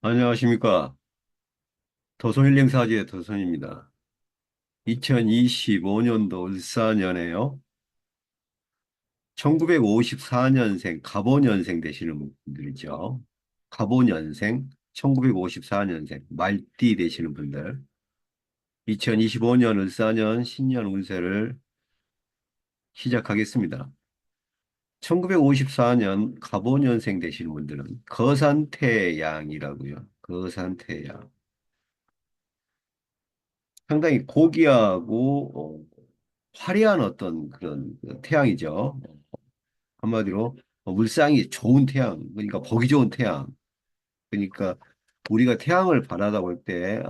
안녕하십니까. 도손힐링사지의 도손입니다. 2025년도 을사년에요. 1954년생, 갑오년생 되시는 분들이죠. 갑오년생, 1954년생, 말띠 되시는 분들. 2025년 을사년 신년 운세를 시작하겠습니다. 1954년 갑오년생 되시는 분들은 거산태양이라고요. 거산태양. 상당히 고귀하고 화려한 어떤 그런 그 태양이죠. 한마디로 물상이 좋은 태양, 그러니까 보기 좋은 태양. 그러니까 우리가 태양을 바라다 볼 때,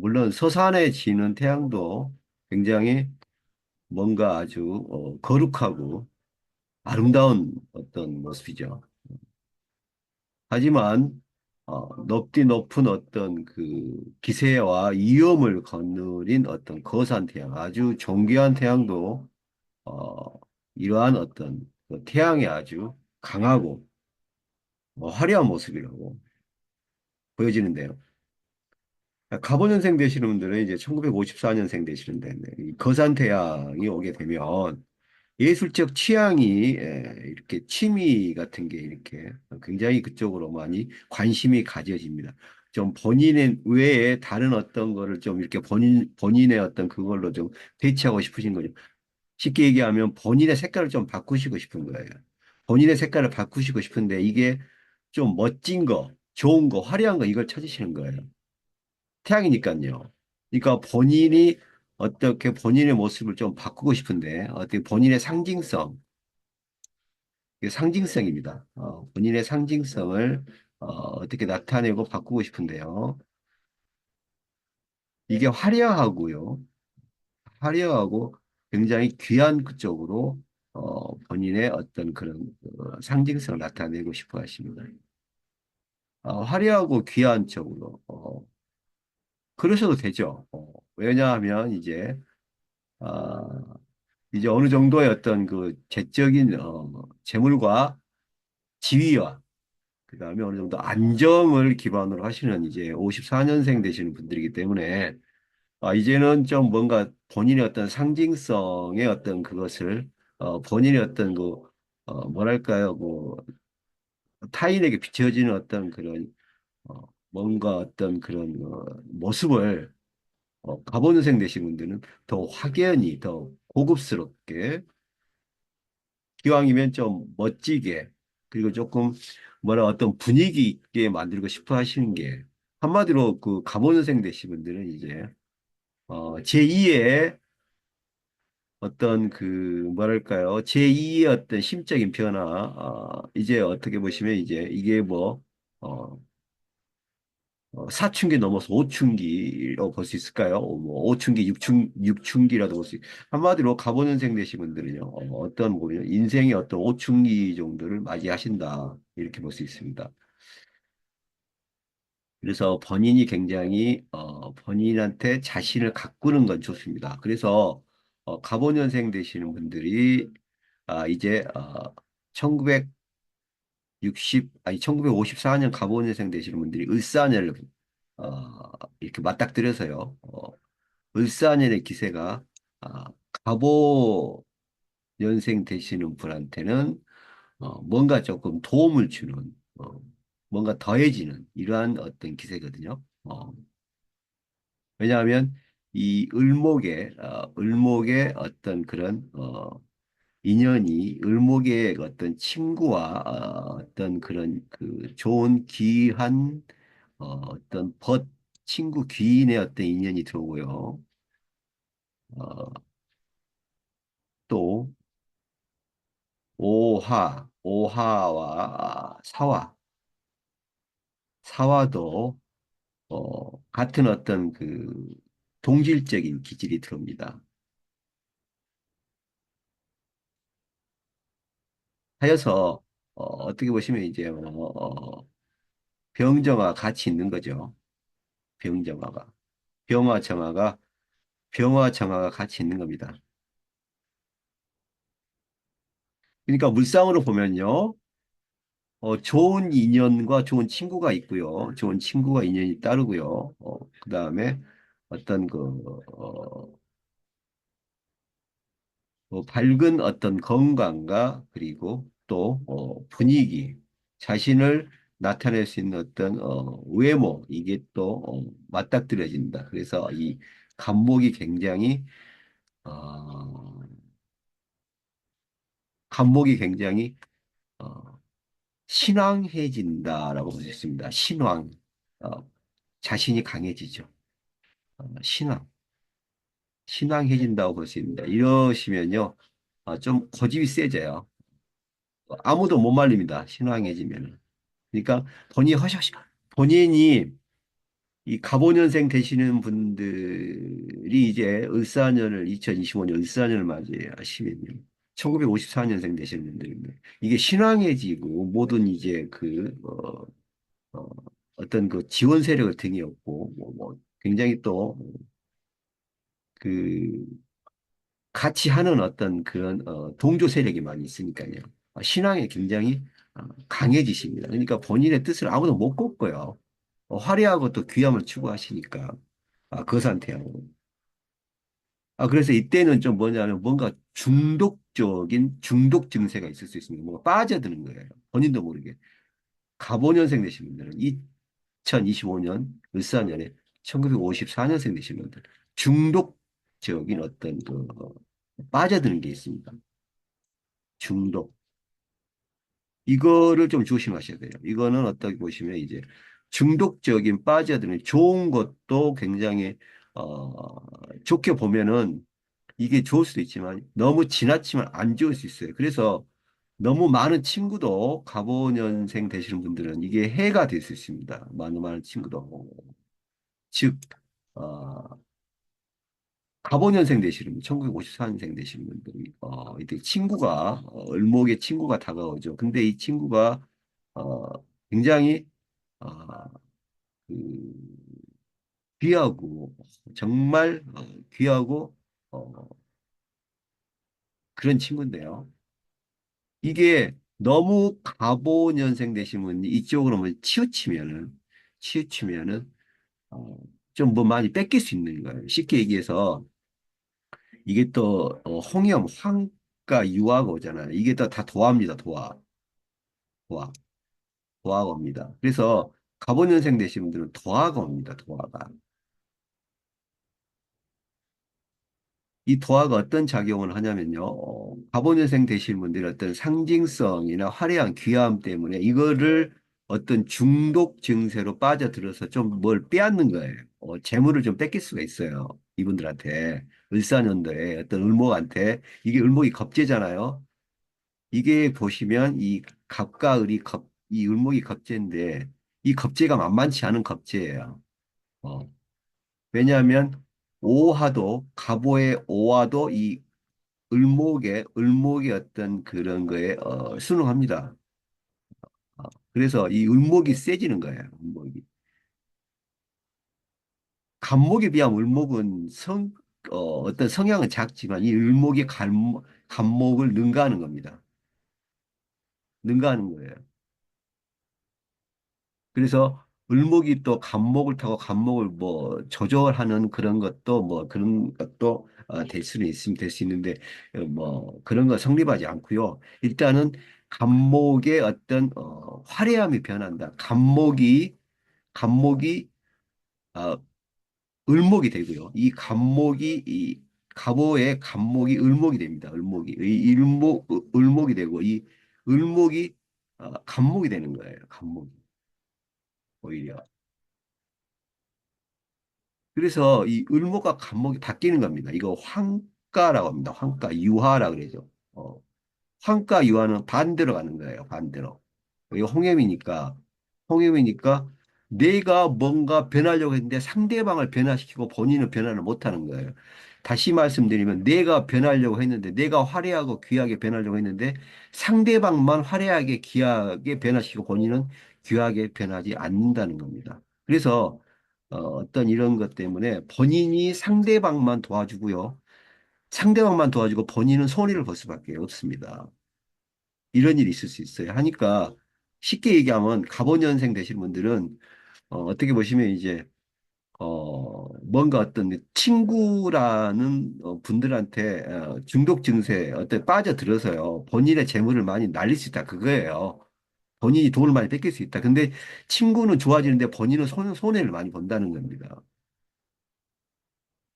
물론 서산에 지는 태양도 굉장히 뭔가 아주 거룩하고 아름다운 어떤 모습이죠. 하지만 높디 높은 어떤 그 기세와 위험을 거느린 어떤 거산 태양, 아주 존귀한 태양도 이러한 어떤 그 태양의 아주 강하고 화려한 모습이라고 보여지는데요. 가보년생 되시는 분들은 이제 1954년생 되시는데 이 거산 태양이 오게 되면 예술적 취향이 이렇게 취미 같은 게 이렇게 굉장히 그쪽으로 많이 관심이 가져집니다. 좀 본인의 외에 다른 어떤 거를 좀 이렇게 본인의 어떤 그걸로 좀 대체하고 싶으신 거죠. 쉽게 얘기하면 본인의 색깔을 좀 바꾸시고 싶은 거예요. 본인의 색깔을 바꾸시고 싶은데 이게 좀 멋진 거, 좋은 거, 화려한 거 이걸 찾으시는 거예요. 태양이니까요. 그러니까 본인이 어떻게 본인의 모습을 좀 바꾸고 싶은데 어떻게 본인의 상징성, 이게 상징성입니다. 본인의 상징성을 어떻게 나타내고 바꾸고 싶은데요. 이게 화려하고요. 화려하고 굉장히 귀한 그쪽으로 본인의 어떤 그런 상징성을 나타내고 싶어 하십니다. 화려하고 귀한 쪽으로 그러셔도 되죠. 왜냐하면 아, 이제 어느 정도의 어떤 그 재적인 재물과 지위와 그다음에 어느 정도 안정을 기반으로 하시는 이제 54년생 되시는 분들이기 때문에 이제는 좀 뭔가 본인의 어떤 상징성의 어떤 그것을 본인의 어떤 그 뭐랄까요 그 타인에게 비춰지는 어떤 그런 뭔가 어떤 그런 모습을 가보는생 되신 분들은 더 확연히 더 고급스럽게 기왕이면 좀 멋지게 그리고 조금 뭐라 어떤 분위기 있게 만들고 싶어 하시는 게 한마디로 그 가보는생 되신 분들은 이제 제2의 어떤 그 뭐랄까요 제2의 어떤 심적인 변화 이제 어떻게 보시면 이제 이게 뭐 어, 사춘기 넘어서 오춘기로 볼 수 있을까요? 뭐 오춘기, 육춘기라도 볼 수 한마디로 가보년생 되신 분들은요 어떤 뭐냐 인생의 어떤 오춘기 정도를 맞이하신다 이렇게 볼 수 있습니다. 그래서 본인이 굉장히 본인한테 자신을 가꾸는 건 좋습니다. 그래서 가보년생 되시는 분들이 이제 1954년 가보년생 되시는 분들이 을사년을 이렇게 맞닥뜨려서요. 을사년의 기세가 아, 갑오 년생 되시는 분한테는 뭔가 조금 도움을 주는 뭔가 더해지는 이러한 어떤 기세거든요. 왜냐하면 이 을목의 어떤 그런 인연이 을목의 어떤 친구와 어떤 그런 그 좋은 귀한 어떤 친구 귀인의 어떤 인연이 들어오고요. 어, 또 오하와 사화도 같은 어떤 그 동질적인 기질이 들어옵니다. 하여서 어떻게 보시면 이제 병정화 같이 있는 거죠. 병정화가 병화 정화가 병화 정화가 같이 있는 겁니다. 그러니까 물상으로 보면요. 좋은 인연과 좋은 친구가 있고요. 좋은 친구가 인연이 따르고요. 그다음에 어떤 밝은 어떤 건강과 그리고 또 분위기, 자신을 나타낼 수 있는 어떤 외모, 이게 또 맞닥뜨려진다. 그래서 이 간목이 굉장히 어, 간목이 굉장히 어, 신앙해진다라고 볼 수 있습니다. 신앙, 어, 자신이 강해지죠. 신앙해진다고 볼 수 있습니다. 이러시면요, 좀 고집이 세져요. 아무도 못 말립니다. 신앙해지면은. 그러니까 본인이 이 갑오년생 되시는 분들이 이제 을사년을 2025년 을사년을 맞이하시면요. 1954년생 되시는 분들입니다. 이게 신앙해지고 모든 이제 어, 어떤 그 지원 세력을 등에 업고 굉장히 또 그 같이 하는 어떤 그런 동조 세력이 많이 있으니까요. 신앙에 굉장히 강해지십니다. 그러니까 본인의 뜻을 아무도 못 꺾고요. 화려하고 또 귀함을 추구하시니까 그 상태하고. 그래서 이때는 좀 뭐냐면 뭔가 중독적인 중독 증세가 있을 수 있습니다. 뭔가 빠져드는 거예요. 본인도 모르게. 갑오년생 되신 분들은 2025년 을사년에 1954년생 되신 분들 중독적인 어떤 빠져드는 게 있습니다. 중독. 이거를 좀 조심하셔야 돼요. 이거는 어떻게 보시면 이제 중독적인 빠져드는 좋은 것도 굉장히 좋게 보면은 이게 좋을 수도 있지만 너무 지나치면 안 좋을 수 있어요. 그래서 너무 많은 친구도 갑오년생 되시는 분들은 이게 해가 될 수 있습니다. 많은 친구도. 즉, 어, 갑오년생 되시는 분, 1954년생 되시는 분들이, 이때 친구가, 을목의 친구가 다가오죠. 근데 이 친구가, 어, 굉장히, 어, 그, 귀하고, 정말 귀하고, 어, 그런 친구인데요. 이게 너무 갑오년생 되신 분이 이쪽으로 뭐 치우치면은, 어, 좀 뭐 많이 뺏길 수 있는 거예요. 쉽게 얘기해서, 이게 또 홍염, 황과 유화가 오잖아요. 이게 또 다 도화입니다. 도화, 도화가 옵니다. 그래서 갑오년생 되신 분들은 도화가 옵니다. 도화가. 이 도화가 어떤 작용을 하냐면요. 갑오년생 되신 분들이 어떤 상징성이나 화려한 귀함 때문에 이거를 어떤 중독 증세로 빠져들어서 좀 뭘 빼앗는 거예요. 재물을 좀 뺏길 수가 있어요. 이분들한테. 을사년도에 어떤 을목한테. 이게 을목이 겁재잖아요. 이게 보시면 이 갑과 을이 이 을목이 겁재인데 이 겁재가 만만치 않은 겁재예요. 어. 왜냐하면 오화도 갑오의 오화도 이 을목의 어떤 그런 거에 순응합니다. 그래서 이 을목이 세지는 거예요. 을목이. 갑목에 비하면 을목은 어떤 성향은 작지만 이 을목이 갑목을 능가하는 겁니다. 능가하는 거예요. 그래서 을목이 또 갑목을 타고 갑목을 뭐 조절하는 그런 것도 뭐 그런 것도 될 수는 있으면 될 수 있는데 뭐 그런 거 성립하지 않고요. 일단은 갑목의 어떤 화려함이 변한다. 갑목이 어, 을목이 되고요. 이 갑목이 이 갑오의 갑목이 을목이 됩니다. 을목이 되고 이 을목이 갑목이 되는 거예요. 갑목이 오히려. 그래서 이 을목과 갑목이 바뀌는 겁니다. 이거 황가라고 합니다. 황가, 유화라 그러죠. 황가, 유화는 반대로 가는 거예요. 반대로. 이거 홍염이니까 내가 뭔가 변하려고 했는데 상대방을 변화시키고 본인은 변화를 못하는 거예요. 다시 말씀드리면 내가 변하려고 했는데 내가 화려하고 귀하게 변하려고 했는데 상대방만 화려하게 귀하게 변화시키고 본인은 귀하게 변하지 않는다는 겁니다. 그래서 어떤 이런 것 때문에 본인이 상대방만 도와주고요. 상대방만 도와주고 본인은 손해를 볼 수밖에 없습니다. 이런 일이 있을 수 있어요. 하니까 쉽게 얘기하면 가보년생 되신 분들은 어떻게 보시면 이제 뭔가 어떤 친구라는 분들한테 중독 증세에 어떤 빠져들어서요. 본인의 재물을 많이 날릴 수 있다. 그거예요. 본인이 돈을 많이 뺏길 수 있다. 근데 친구는 좋아지는데 본인은 손해를 많이 본다는 겁니다.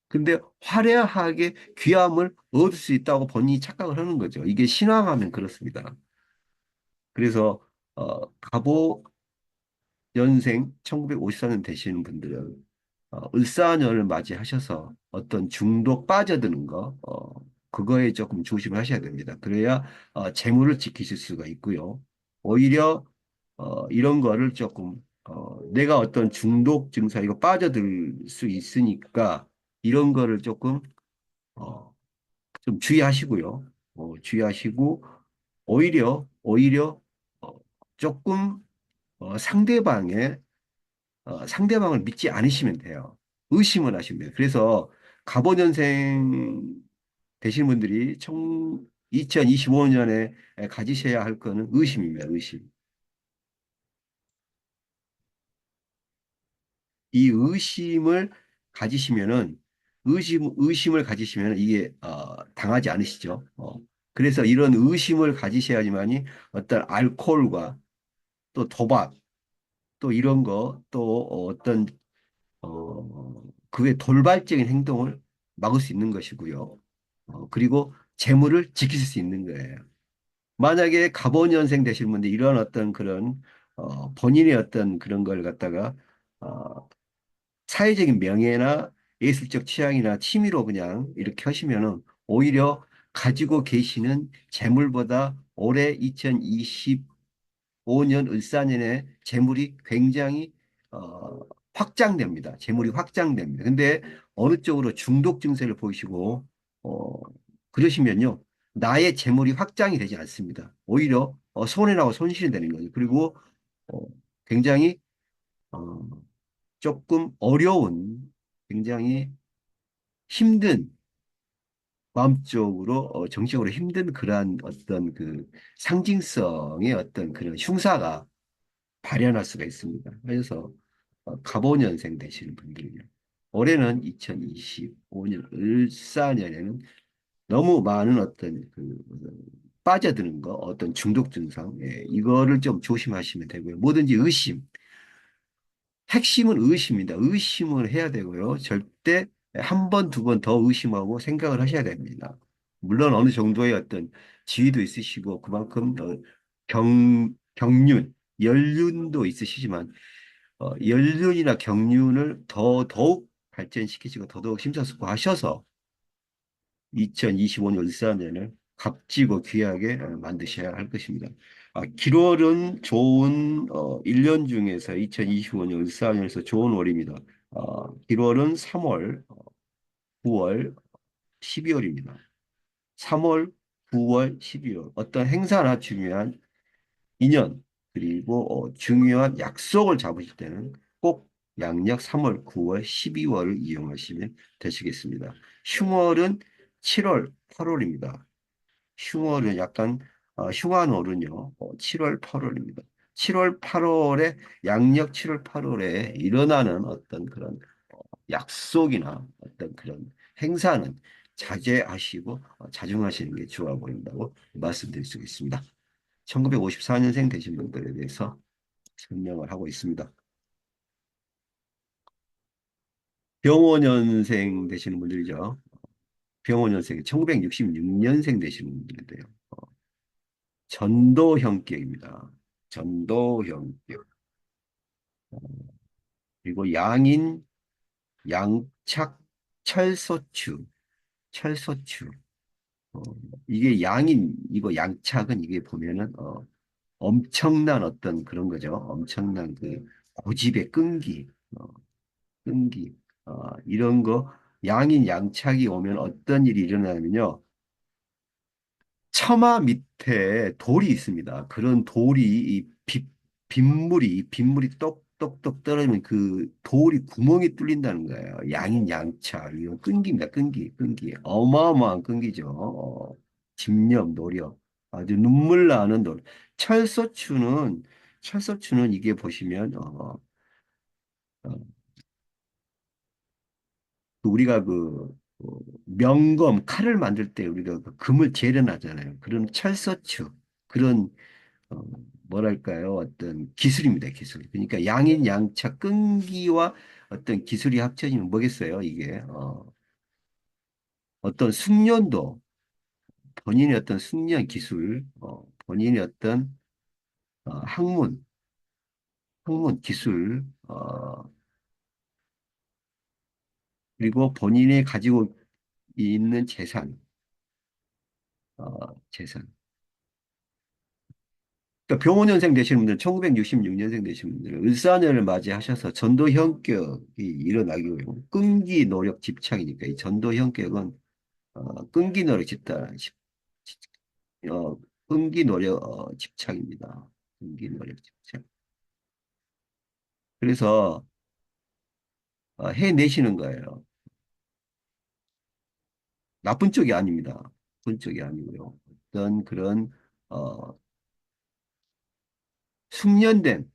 근데 화려하게 귀함을 얻을 수 있다고 본인이 착각을 하는 거죠. 이게 신앙하면 그렇습니다. 그래서 갑오 연생 1954년 되시는 분들은 을사년을 맞이하셔서 어떤 중독 빠져드는 거 그거에 조금 조심을 하셔야 됩니다. 그래야 재물을 지키실 수가 있고요. 오히려 이런 거를 조금 내가 어떤 중독 증상 이거 빠져들 수 있으니까 이런 거를 조금 어, 좀 주의하시고요. 주의하시고 오히려 어, 조금 상대방을 믿지 않으시면 돼요. 의심을 하시면 돼요. 그래서 갑오년생 되신 분들이 2025년에 가지셔야 할 거는 의심입니다. 의심. 이 의심을 가지시면은 이게 당하지 않으시죠. 그래서 이런 의심을 가지셔야지만이 어떤 알코올과 또 도박 또 이런 거 또 어떤 그의 돌발적인 행동을 막을 수 있는 것이고요. 그리고 재물을 지킬 수 있는 거예요. 만약에 갑오년생 되신 분들 이런 어떤 그런 본인의 어떤 그런 걸 갖다가 어, 사회적인 명예나 예술적 취향이나 취미로 그냥 이렇게 하시면은 오히려 가지고 계시는 재물보다 올해 2025년 을사년에 재물이 굉장히 확장됩니다. 재물이 확장됩니다. 근데 어느 쪽으로 중독 증세를 보이시고 어, 그러시면요. 나의 재물이 확장이 되지 않습니다. 오히려 손해나고 손실이 되는 거죠. 그리고 어, 굉장히 어, 조금 어려운 굉장히 힘든 마음적으로 정신적으로 힘든 그러한 어떤 그 상징성의 어떤 그런 흉사가 발현할 수가 있습니다. 그래서 갑오년생 되시는 분들은요. 올해는 2025년 을사년에는 너무 많은 어떤 그 빠져드는 거, 어떤 중독 증상, 이거를 좀 조심하시면 되고요. 뭐든지 핵심은 의심입니다. 의심을 해야 되고요. 절대 한 번, 두 번 더 의심하고 생각을 하셔야 됩니다. 물론 어느 정도의 어떤 지위도 있으시고 그만큼 연륜도 있으시지만 연륜이나 경륜을 더더욱 발전시키시고 더더욱 심사숙고하셔서 2025년 을사년을 값지고 귀하게 만드셔야 할 것입니다. 길월은 좋은 1년 중에서 2025년 을사년에서 좋은 월입니다. 길월은 3월, 9월, 12월입니다. 3월, 9월, 12월 어떤 행사나 중요한 인연 그리고 중요한 약속을 잡으실 때는 꼭 양력 3월, 9월, 12월을 이용하시면 되시겠습니다. 흉월은 7월, 8월입니다. 흉월은 약간 흉한월은요. 7월, 8월입니다. 7월, 8월에 양력 7월, 8월에 일어나는 어떤 그런 약속이나 어떤 그런 행사는 자제하시고 자중하시는 게 좋아 보인다고 말씀드릴 수 있습니다. 1954년생 되신 분들에 대해서 설명을 하고 있습니다. 병오년생 되시는 분들이죠. 병오년생, 1966년생 되시는 분들인데요. 전도형격입니다. 전도형격. 그리고 양인, 양착, 철소추, 철소추. 어, 이게 이거 양착은 이게 보면은, 엄청난 어떤 그런 거죠. 엄청난 그 고집의 끈기. 이런 거, 양인, 양착이 오면 어떤 일이 일어나냐면요. 처마 밑에 돌이 있습니다. 그런 돌이 빗물이 똑똑똑 떨어지면 그 돌이 구멍이 뚫린다는 거예요. 양인 양차 이건 끈기입니다. 끈기 어마어마한 끈기죠. 집념 노력 아주 눈물 나는 노력. 철서추는 철서추는 이게 보시면 어, 우리가 명검 칼을 만들 때 우리가 그 금을 재련하잖아요. 그런 철서추 그런 어, 뭐랄까요? 어떤 기술입니다. 기술. 그러니까 양인 양차 끈기와 어떤 기술이 합쳐지면 뭐겠어요? 이게 어떤 숙련도 본인의 어떤 숙련 기술, 본인의 어떤 학문, 학문 기술, 그리고 본인이 가지고 있는 재산, 재산. 그러니까 병원년생 되시는 분들, 1966년생 되시는 분들은 을사년을 맞이하셔서 전도 현격이 일어나고요. 끈기, 노력, 집착이니까 이 전도 현격은 끈기, 노력, 어, 끈기, 노력, 집착입니다. 끈기, 노력, 집착. 그래서 해내시는 거예요. 나쁜 쪽이 아닙니다. 나쁜 쪽이 아니고요. 어떤 그런 어, 숙련된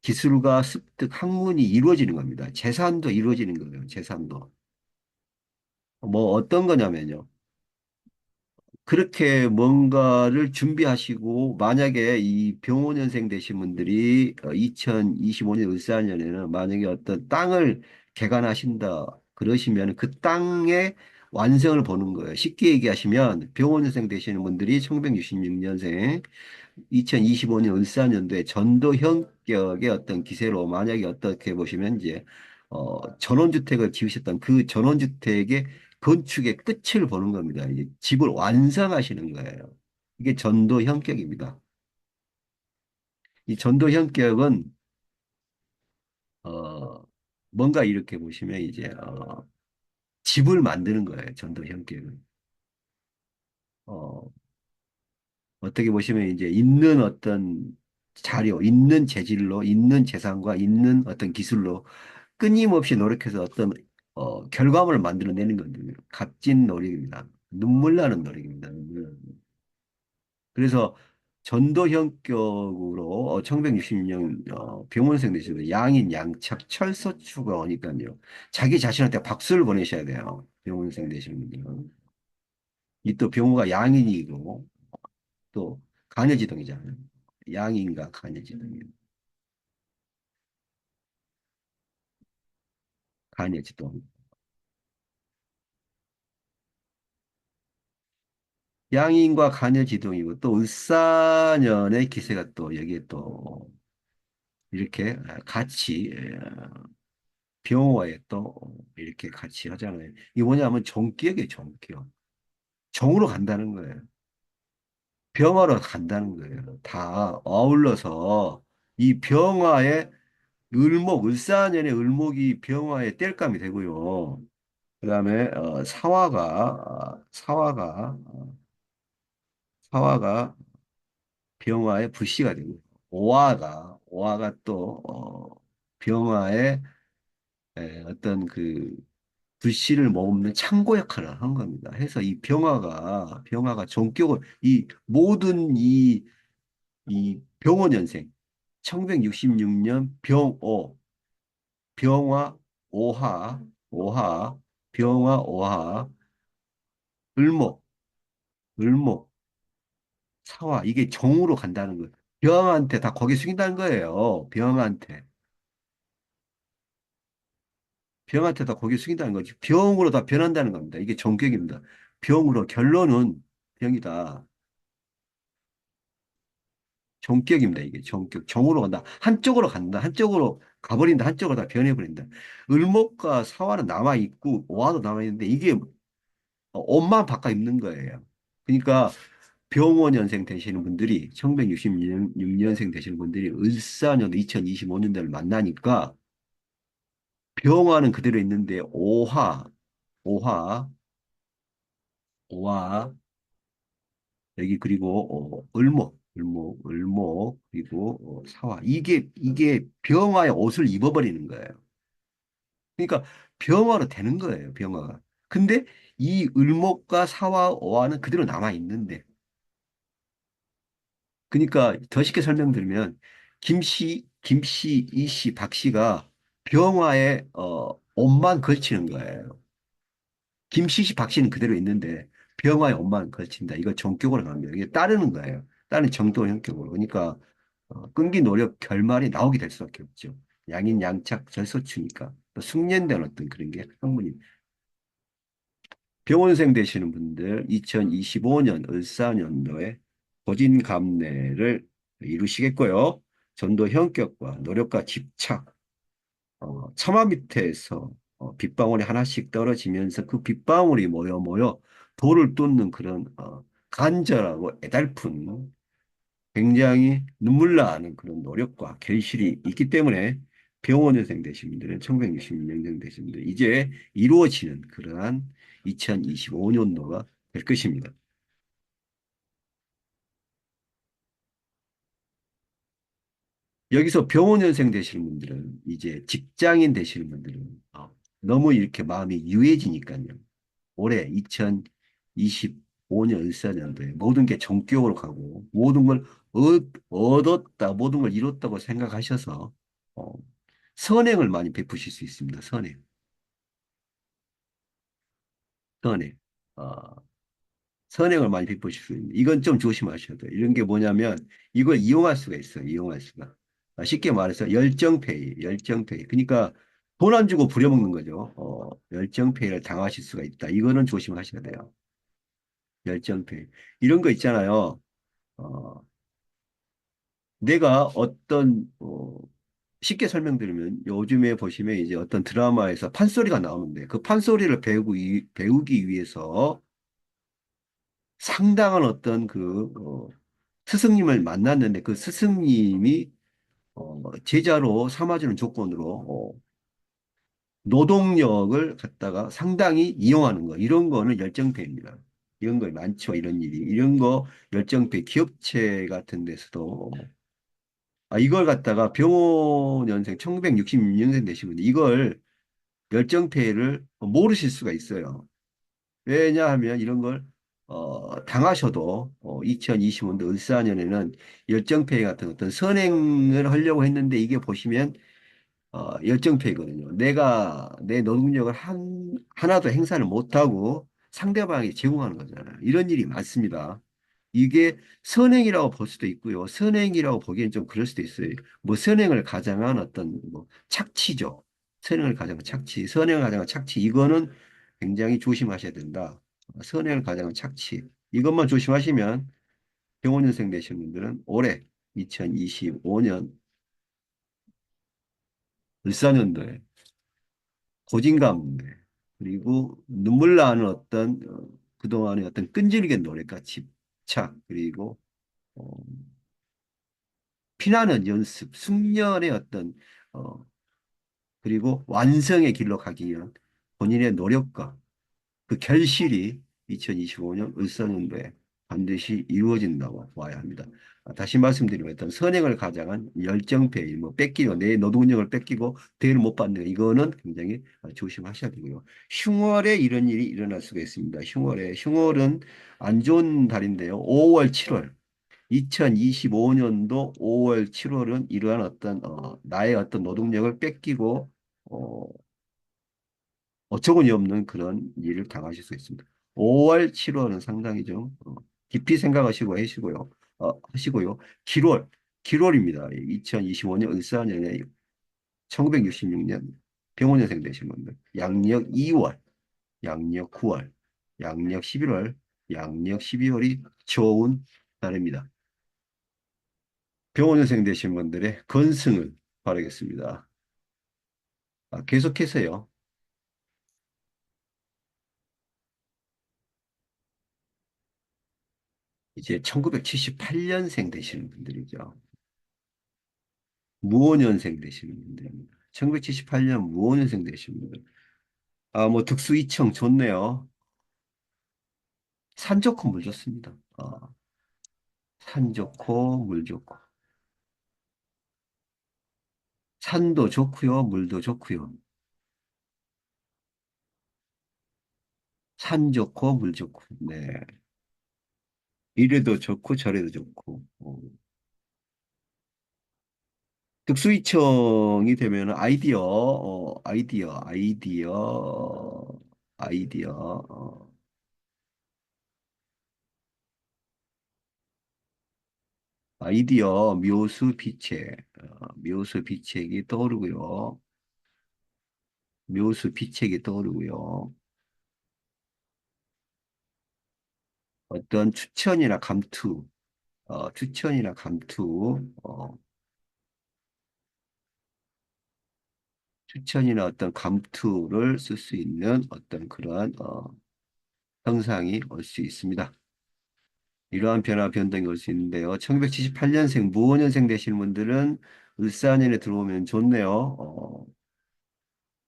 기술과 습득, 학문이 이루어지는 겁니다. 재산도 이루어지는 거예요. 재산도. 뭐 어떤 거냐면요. 그렇게 뭔가를 준비하시고 만약에 이 병오년생 되신 분들이 2025년 을사년에는 만약에 어떤 땅을 개간하신다 그러시면 그 땅의 완성을 보는 거예요. 쉽게 얘기하시면 병오년생 되시는 분들이 1966년생 2025년 을사년도에 전도 현격의 어떤 기세로 만약에 어떻게 보시면 이제 전원주택을 지으셨던 그 전원주택의 건축의 끝을 보는 겁니다. 이제 집을 완성하시는 거예요. 이게 전도 현격입니다. 이 전도 현격은 어, 뭔가 이렇게 보시면 이제 집을 만드는 거예요. 전도 현격은. 어, 어떻게 보시면 이제 있는 어떤 자료, 있는 재질로, 있는 재산과 있는 어떤 기술로 끊임없이 노력해서 어떤 결과물을 만들어내는 건데 값진 노력입니다. 눈물 나는 노력입니다. 눈물 나는. 그래서 전도 현격으로 1966년 병원생 되시고 양인 양착 철서추가 오니까요. 자기 자신한테 박수를 보내셔야 돼요. 병원생 되시는 분들은. 이 또 병호가 양인이고 또 간여지동이잖아요. 양인과 간여지동이 간여지동. 양인과 간여지동이고 또 을사년의 기세가 또 여기에 또 이렇게 같이 병화에 또 이렇게 같이 하잖아요. 이게 뭐냐면 정기역이에요, 정기역. 정으로 간다는 거예요. 병화로 간다는 거예요. 다 어울러서 이 병화의 을사년의 을목이 병화의 땔감이 되고요. 그다음에 사화가 병화의 불씨가 되고 오화가 또 병화의 어떤 그 불씨를 머금는 창고 역할을 한 겁니다. 해서 이 병화가 전격을 이 모든 이 병오년생 1966년 병화 오화 병화 오화 을목 을목 사화 이게 정으로 간다는 거예요. 병한테 다 거기 숙인다는 거예요. 병한테 다 고개 숙인다는 거지. 병으로 다 변한다는 겁니다. 이게 정격입니다. 병으로 결론은 병이다. 정격입니다. 이게 정격. 정으로 간다. 한쪽으로 간다. 한쪽으로 가버린다. 한쪽으로 다 변해버린다. 을목과 사화는 남아있고 오화도 남아있는데 이게 옷만 바꿔 입는 거예요. 그러니까 병원년생 되시는 분들이 1966년생 되시는 분들이 을사년 2025년대를 만나니까 병화는 그대로 있는데 오화, 오화 여기 그리고 을목 그리고 사화 이게 병화의 옷을 입어버리는 거예요. 그러니까 병화로 되는 거예요. 병화가. 근데 이 을목과 사화, 오화는 그대로 남아 있는데 그러니까 더 쉽게 설명드리면 김씨, 이씨, 박씨가 병화에 옷만 걸치는 거예요. 김씨, 박씨는 그대로 있는데 병화에 옷만 걸친다. 이거 정격으로 갑니다. 이게 따르는 거예요. 따르는 정도 형격으로. 그러니까 끈기 노력 결말이 나오게 될 수밖에 없죠. 양인 양착 절소추니까 또 숙련된 어떤 그런 게 학문이 병원생 되시는 분들 2025년 을사년도에 고진감래를 이루시겠고요. 전도 형격과 노력과 집착, 처마 밑에서 빗방울이 하나씩 떨어지면서 그 빗방울이 모여 돌을 뚫는 그런 간절하고 애달픈 굉장히 눈물 나는 그런 노력과 결실이 있기 때문에 병원여생 되신 분들은 1966년 되신 분들 이제 이루어지는 그러한 2025년도가 될 것입니다. 여기서 병원여생 되시는 분들은 이제 직장인 되시는 분들은 너무 이렇게 마음이 유해지니까요. 올해 2025년 을사년도에 모든 게 정격으로 가고 모든 걸 얻었다, 모든 걸 이뤘다고 생각하셔서 어, 선행을 많이 베푸실 수 있습니다. 선행, 선행. 어, 선행을 많이 베푸실 수 있는. 이건 좀 조심하셔야 돼요. 이런 게 뭐냐면 이걸 이용할 수가 있어요. 이용할 수가. 쉽게 말해서 열정페이, 열정페이. 그러니까 돈 안 주고 부려먹는 거죠. 열정페이를 당하실 수가 있다. 이거는 조심하셔야 돼요. 열정페이. 이런 거 있잖아요. 어, 내가 쉽게 설명드리면 요즘에 보시면 이제 어떤 드라마에서 판소리가 나오는데 그 판소리를 배우기 위해서 상당한 어떤 스승님을 만났는데 그 스승님이 제자로 삼아주는 조건으로 노동력을 갖다가 상당히 이용하는 거 이런 거는 열정페이입니다. 이런 거 많죠. 이런 일이. 이런 거 열정페이 기업체 같은 데서도 이걸 갖다가 병원연생 1966년생 되시면 이걸 열정페이를 모르실 수가 있어요. 왜냐하면 이런 걸 당하셔도 2025년도 을사년에는 열정페이 같은 어떤 선행을 하려고 했는데 이게 보시면 열정페이거든요. 내가 내 노동력을 하나도 행사를 못하고 상대방이 제공하는 거잖아요. 이런 일이 많습니다. 이게 선행이라고 볼 수도 있고요. 선행이라고 보기엔 좀 그럴 수도 있어요. 뭐 선행을 가장한 어떤 뭐 착취죠. 선행을 가장한 착취, 선행을 가장한 착취. 이거는 굉장히 조심하셔야 된다. 선행을 가장한 착취. 이것만 조심하시면 병원연생 되신 분들은 올해 2025년 을사년도에 고진감, 그리고 눈물 나는 어떤 그동안의 어떤 끈질긴 노력과 집착, 그리고 어, 피나는 연습, 숙련의 어떤 어, 그리고 완성의 길로 가기 위한 본인의 노력과 그 결실이 2025년 을사년도에 반드시 이루어진다고 봐야 합니다. 다시 말씀드리면 일단 선행을 가장한 열정페이, 뭐 뺏기고 내 노동력을 뺏기고 대를 못 받는 거, 이거는 굉장히 조심하셔야 되고요. 흉월에 이런 일이 일어날 수가 있습니다. 흉월은 안 좋은 달인데요. 5월, 7월. 2025년도 5월, 7월은 이러한 어떤 나의 어떤 노동력을 뺏기고 어, 어처구니 없는 그런 일을 당하실 수 있습니다. 5월, 7월은 상당히 좀 깊이 생각하시고 하시고요. 7월입니다. 2025년 을사년에 1966년 병원여생 되신 분들 양력 2월, 양력 9월, 양력 11월, 양력 12월이 좋은 달입니다. 병원여생 되신 분들의 건승을 바라겠습니다. 계속해서요. 이제 1978년생 되시는 분들이죠. 무오년생 되시는 분들입니다. 1978년 무오년생 되시는 분들. 뭐 득수이청 좋네요. 산 좋고 물 좋습니다. 산 좋고 물 좋고. 산도 좋고요, 물도 좋고요. 산 좋고 물 좋고. 네. 이래도 좋고 저래도 좋고. 특수이청이 되면 아이디어, 아이디어 묘수 비책, 묘수 비책이 떠오르고요. 묘수 비책이 떠오르고요. 어떤 추천이나 감투, 추천이나 어떤 감투를 쓸 수 있는 어떤 그러한 형상이 올 수 있습니다. 이러한 변화 변동이 올 수 있는데요. 1978년생, 무오년생 되시는 분들은 을사년에 들어오면 좋네요.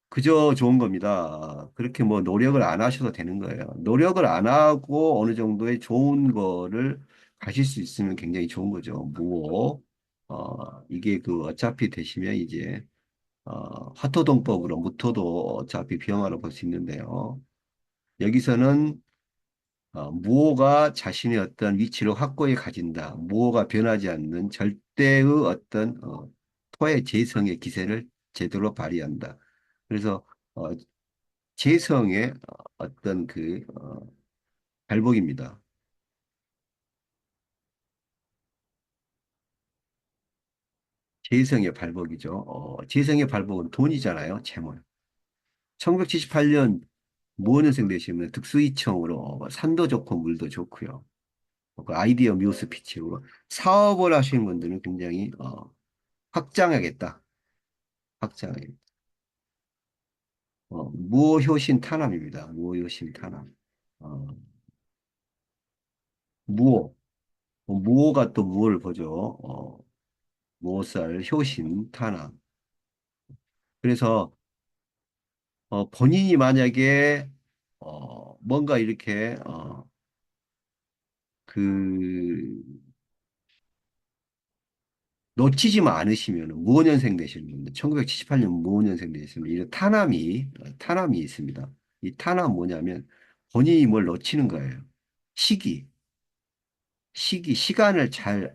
그저 좋은 겁니다. 그렇게 뭐 노력을 안 하셔도 되는 거예요. 노력을 안 하고 어느 정도의 좋은 거를 가실 수 있으면 굉장히 좋은 거죠. 무오. 이게 그 어차피 되시면 이제 화토동법으로 무토도 어차피 병화로 볼 수 있는데요. 여기서는 무오가 자신의 어떤 위치를 확고히 가진다. 무오가 변하지 않는 절대의 어떤 토의 재성의 기세를 제대로 발휘한다. 그래서 어, 재성의 어떤 그 발복입니다. 재성의 발복이죠. 재성의 발복은 돈이잖아요. 재물. 1978년 무오년생 되시면 득수이청으로 산도 좋고 물도 좋고요. 그 아이디어 묘수 피치로 사업을 하시는 분들은 굉장히 확장하겠다. 확장하겠다. 무효신 탄압입니다. 무효신 탄압. 어, 무호. 무호가 또 무호를 보죠. 무호살, 효신, 탄압. 그래서 본인이 만약에 뭔가 이렇게 그 놓치지만 않으시면 무오년생 되시는 분들, 1978년 무오년생 되시면 이런 탄압이 있습니다. 이 탄압 뭐냐면 본인이 뭘 놓치는 거예요. 시기, 시간을 잘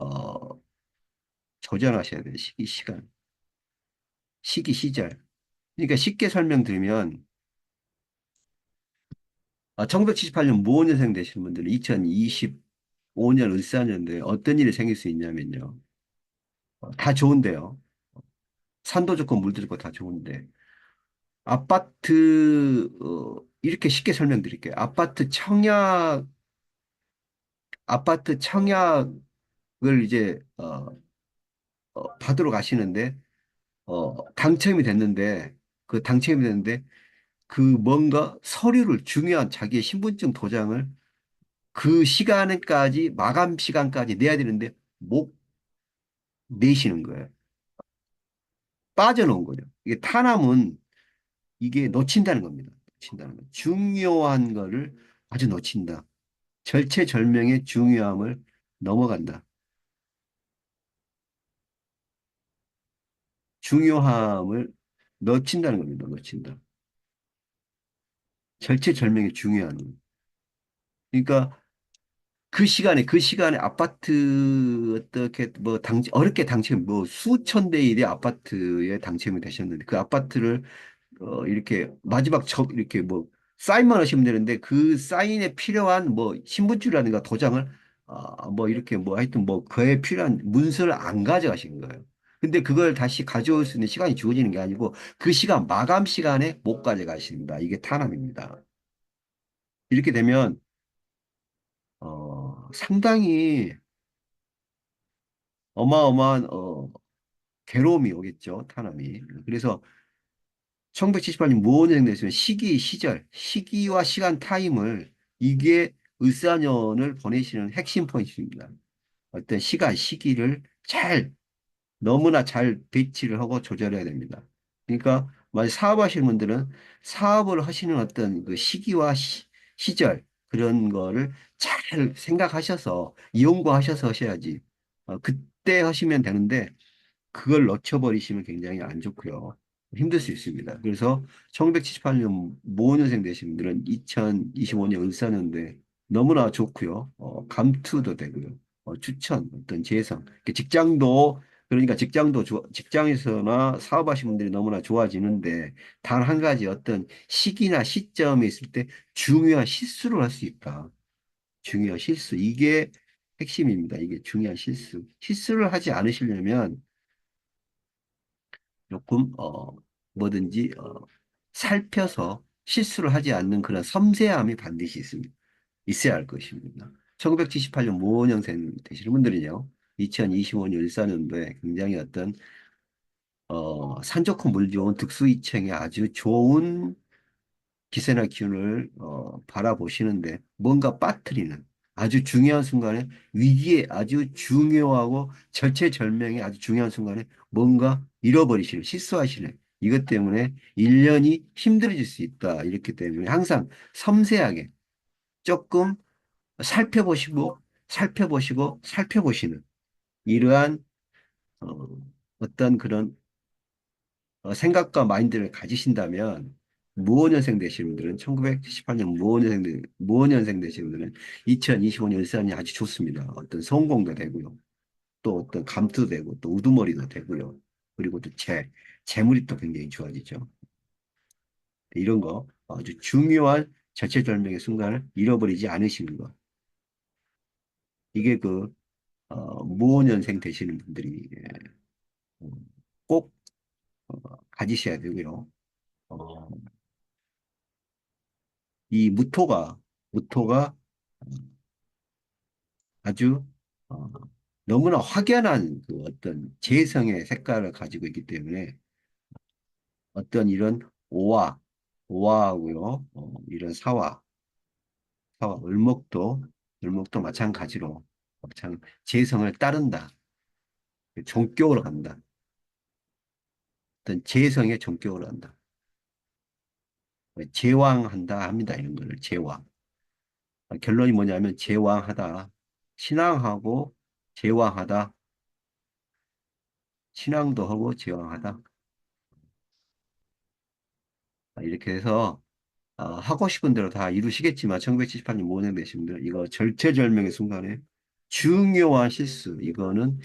조정하셔야 돼요. 시절. 그러니까 쉽게 설명드리면 1978년 무오년생 되시는 분들은 2025년 을사년도에 어떤 일이 생길 수 있냐면요. 다 좋은데요. 산도 좋고 물도 좋고 다 좋은데 이렇게 쉽게 설명드릴게요. 아파트 청약을 이제 받으러 가시는데 당첨이 됐는데 당첨이 됐는데 그 뭔가 서류를 중요한 자기의 신분증 도장을 그 시간까지 마감 시간까지 내야 되는데 못 내시는 거예요. 빠져놓은 거죠. 이게 타남은 이게 놓친다는 겁니다. 놓친다는 거. 중요한 거를 아주 놓친다. 절체절명의 중요함을 넘어간다. 중요함을 놓친다는 겁니다. 놓친다. 절체절명의 중요한 거. 그러니까 그 시간에 아파트 어떻게 뭐 어렵게 당첨 뭐 수천 대 일의 아파트에 당첨이 되셨는데 그 아파트를 이렇게 마지막 이렇게 뭐 사인만 하시면 되는데 그 사인에 필요한 뭐 신분증이라든가 도장을 뭐 이렇게 뭐 하여튼 뭐 그에 필요한 문서를 안 가져가신 거예요. 근데 그걸 다시 가져올 수 있는 시간이 주어지는 게 아니고 그 시간 마감 시간에 못 가져가신다. 이게 탄압입니다. 이렇게 되면 상당히 어마어마한 괴로움이 오겠죠. 탄압이. 그래서 1978년 무오년 됐으면 시기와 시간 타임을 이게 을사년을 보내시는 핵심 포인트입니다. 어떤 시기를 너무나 잘 배치를 하고 조절해야 됩니다. 그러니까 만약 사업하시는 분들은 사업을 하시는 어떤 그 시절 그런 거를 잘 생각하셔서 이용고하셔서 하셔야지. 그때 하시면 되는데 그걸 놓쳐버리시면 굉장히 안 좋고요. 힘들 수 있습니다. 그래서 1978년 모년생 되신 분들은 2025년 을사년도에 너무나 좋고요. 감투도 되고요. 추천, 어떤 재성. 직장도 그러니까 직장에서나 사업하시는 분들이 너무나 좋아지는데 단 한 가지 어떤 시기나 시점에 있을 때 중요한 실수를 할 수 있다. 중요한 실수. 이게 핵심입니다. 이게 중요한 실수. 실수를 하지 않으시려면 조금, 뭐든지, 살펴서 실수를 하지 않는 그런 섬세함이 반드시 있습니다. 있어야 할 것입니다. 1978년 모원영생 되시는 분들은요, 2025년 14년도에 굉장히 어떤 산 좋고 물 좋은 득수이청에 아주 좋은 기세나 기운을 바라보시는데 뭔가 빠뜨리는 아주 중요한 순간에 위기에 아주 중요하고 절체절명의 아주 중요한 순간에 뭔가 잃어버리시는 실수하시는 이것 때문에 1년이 힘들어질 수 있다. 이렇기 때문에 항상 섬세하게 조금 살펴보시는 이러한 어, 어떤 그런 생각과 마인드를 가지신다면 무오년생 되시는 분들은 1978년 무오년생 되시는 분들은 2025년 일산이 아주 좋습니다. 어떤 성공도 되고요. 또 어떤 감투도 되고 또 우두머리도 되고요. 그리고 또 재물이 또 굉장히 좋아지죠. 이런 거 아주 중요한 절체절명의 순간을 잃어버리지 않으시는 것. 이게 무오년생 되시는 분들이 어, 꼭 가지셔야 되고요. 어, 이 무토가 아주 어, 너무나 확연한 그 어떤 재성의 색깔을 가지고 있기 때문에 어떤 이런 오화, 오화하고요, 이런 사화, 을목도 마찬가지로 참 재성을 따른다. 종격으로 간다. 어떤 재성의 종격으로 간다. 제왕한다 합니다. 이런 거를 제왕. 결론이 뭐냐면 제왕하다. 신앙하고 제왕하다. 신앙도 하고 제왕하다. 이렇게 해서 하고 싶은 대로 다 이루시겠지만 1978년 모년 되신 분들 이거 절체절명의 순간에 중요한 실수 이거는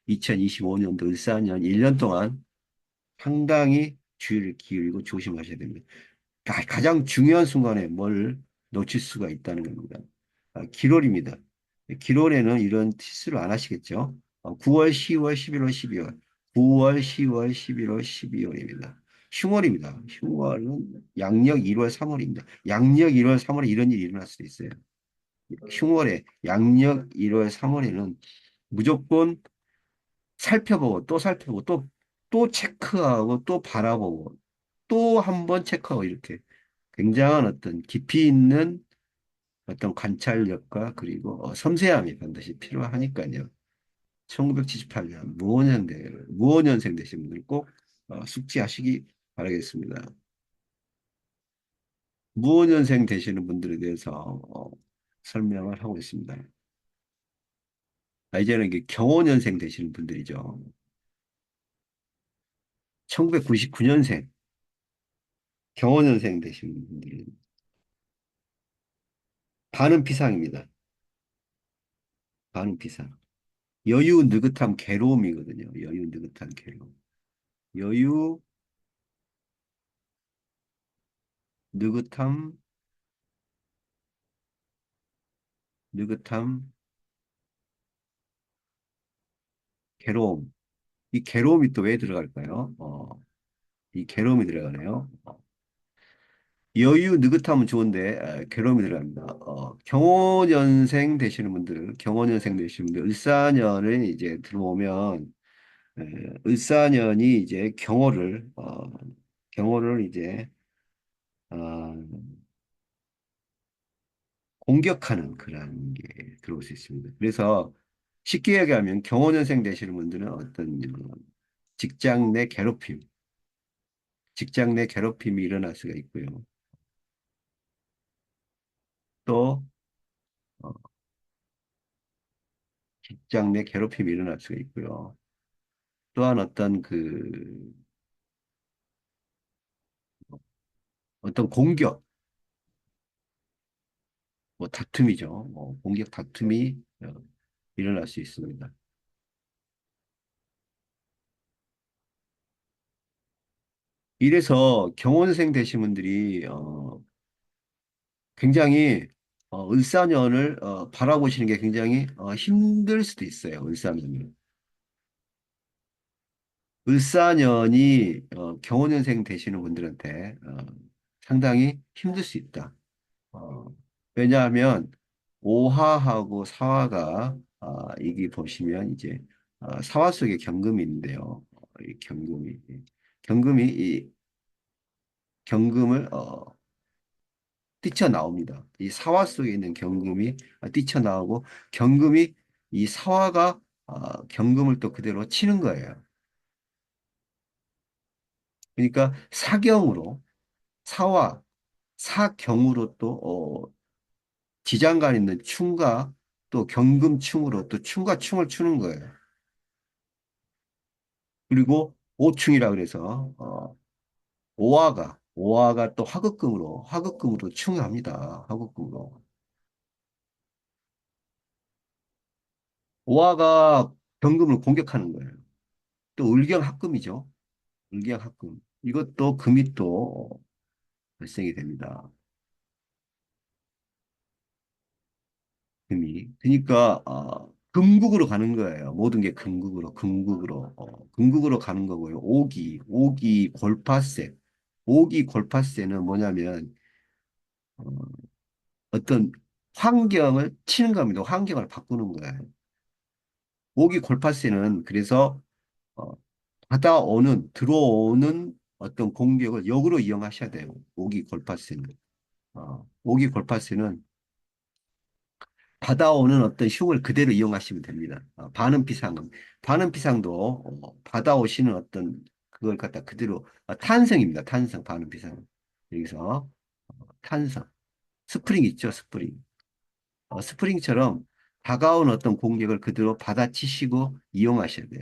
2025년도 을사년 1년 동안 상당히 주의를 기울이고 조심하셔야 됩니다. 가장 중요한 순간에 뭘 놓칠 수가 있다는 겁니다. 기롤입니다. 기롤에는 이런 실수를 안 하시겠죠? 9월, 10월, 11월, 12월. 9월, 10월, 11월, 12월입니다. 흉월입니다. 흉월은 양력 1월, 3월입니다. 양력 1월, 3월에 이런 일이 일어날 수도 있어요. 흉월에 양력 1월, 3월에는 무조건 살펴보고 또 살펴보고 또 체크하고 또 바라보고 또 한 번 체크하고 이렇게 굉장한 어떤 깊이 있는 어떤 관찰력과 그리고 섬세함이 반드시 필요하니까요. 1978년 무오년생 되신 분들 꼭 숙지하시기 바라겠습니다. 무오년생 되시는 분들에 대해서 설명을 하고 있습니다. 이제는 이게 경오년생 되시는 분들이죠. 1999년생, 경오년생 되시는 분들은 반은 피상입니다. 반은 피상. 여유, 느긋함, 괴로움이거든요. 여유, 느긋함, 괴로움. 여유, 느긋함, 느긋함, 괴로움. 이 괴로움이 또 왜 들어갈까요? 이 괴로움이 들어가네요. 여유, 느긋함은 좋은데 괴로움이 들어갑니다. 경호년생 되시는 분들, 을사년에 이제 들어오면 을사년이 이제 경호를 이제 어, 공격하는 그런 게 들어올 수 있습니다. 그래서 쉽게 얘기하면 경호년생 되시는 분들은 어떤 직장 내 괴롭힘, 직장 내 괴롭힘이 일어날 수가 있고요. 또 어, 직장 내 괴롭힘이 일어날 수가 있고요. 또한 어떤 공격, 뭐 다툼이죠. 공격 다툼이 일어날 수 있습니다. 이래서 경원생 되신 분들이 굉장히 을사년을 바라보시는 게 굉장히 힘들 수도 있어요. 을사년이. 을사년이 경원년생 되시는 분들한테 상당히 힘들 수 있다. 어, 왜냐하면 오화하고 사화가 이게 보시면 이제 사화 속에 경금이 있는데요. 이 경금이 이 경금을 뛰쳐나옵니다. 이 사화 속에 있는 경금이 뛰쳐나오고 경금이 이 사화가 경금을 또 그대로 치는 거예요. 그러니까 사경으로 사화, 사경으로 또 지장간 있는 충과 또 경금충으로 또 충과 충을 추는 거예요. 그리고 오충이라 그래서 오화가 또 화극금으로 충합니다. 화극금으로. 오화가 경금을 공격하는 거예요. 또 을경합금이죠. 을경합금. 이것도 금이 또 발생이 됩니다. 금이. 그러니까 금국으로 가는 거예요. 모든 게 금국으로 가는 거고요. 오기 골파세. 오기 골파세는 뭐냐면 어, 어떤 환경을 치는 겁니다. 환경을 바꾸는 거예요. 오기 골파세는 그래서 어, 들어오는 어떤 공격을 역으로 이용하셔야 돼요. 오기 골파세는. 오기 골파세는 받아오는 어떤 흉을 그대로 이용하시면 됩니다. 반응피상도 받아오시는 어떤 그걸 갖다 그대로 탄성입니다. 탄성, 반응피상은. 여기서 탄성, 스프링 있죠, 스프링. 스프링처럼 다가온 어떤 공격을 그대로 받아치시고 이용하셔야 돼요.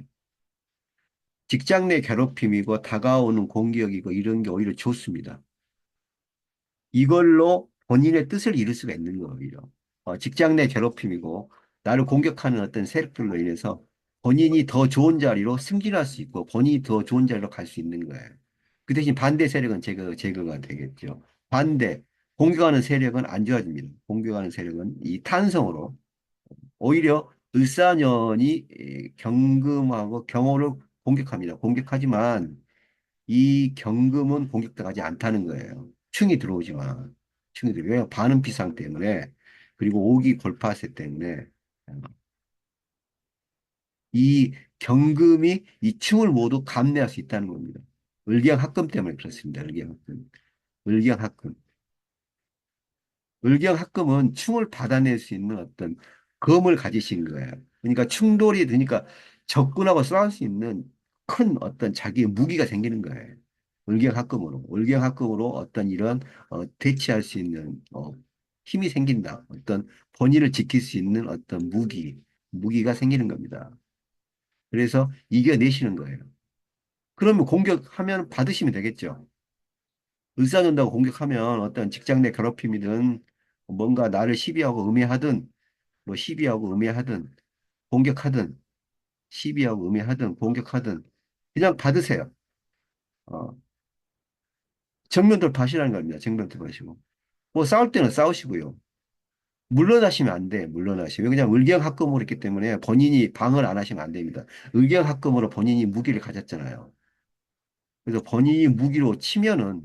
직장 내 괴롭힘이고 다가오는 공격이고 이런 게 오히려 좋습니다. 이걸로 본인의 뜻을 이룰 수가 있는 거예요, 오히려. 직장 내 괴롭힘이고 나를 공격하는 어떤 세력들로 인해서 본인이 더 좋은 자리로 승진할 수 있고 본인이 더 좋은 자리로 갈 수 있는 거예요. 그 대신 반대 세력은 제거가 되겠죠. 반대, 공격하는 세력은 안 좋아집니다. 공격하는 세력은 이 탄성으로 오히려 을사년이 경금하고 경호를 공격합니다. 공격하지만 이 경금은 공격당하지 않다는 거예요. 충이 들어오지만. 왜요? 반응 비상 때문에 그리고 오기 골파세 때문에 이 경금이 이 충을 모두 감내할 수 있다는 겁니다. 을경합금 때문에 그렇습니다. 을경합금. 을경합금. 을경합금은 충을 받아낼 수 있는 어떤 검을 가지신 거예요. 그러니까 그러니까 적군하고 싸울 수 있는 큰 어떤 자기의 무기가 생기는 거예요. 을경합금으로 어떤 이런 대치할 수 있는 힘이 생긴다. 어떤 본인을 지킬 수 있는 어떤 무기가 생기는 겁니다. 그래서 이겨내시는 거예요. 그러면 공격하면 받으시면 되겠죠. 을사년다고 공격하면 어떤 직장 내 괴롭힘이든 뭔가 나를 시비하고 음해하든 공격하든 시비하고 음해하든 공격하든 그냥 받으세요. 어, 정면 돌파하시라는 겁니다. 정면 돌파하시고. 뭐 싸울 때는 싸우시고요. 물러나시면 안 돼. 물러나시면. 그냥 의경합금으로 했기 때문에 본인이 방어를 안 하시면 안 됩니다. 의경합금으로 본인이 무기를 가졌잖아요. 그래서 본인이 무기로 치면은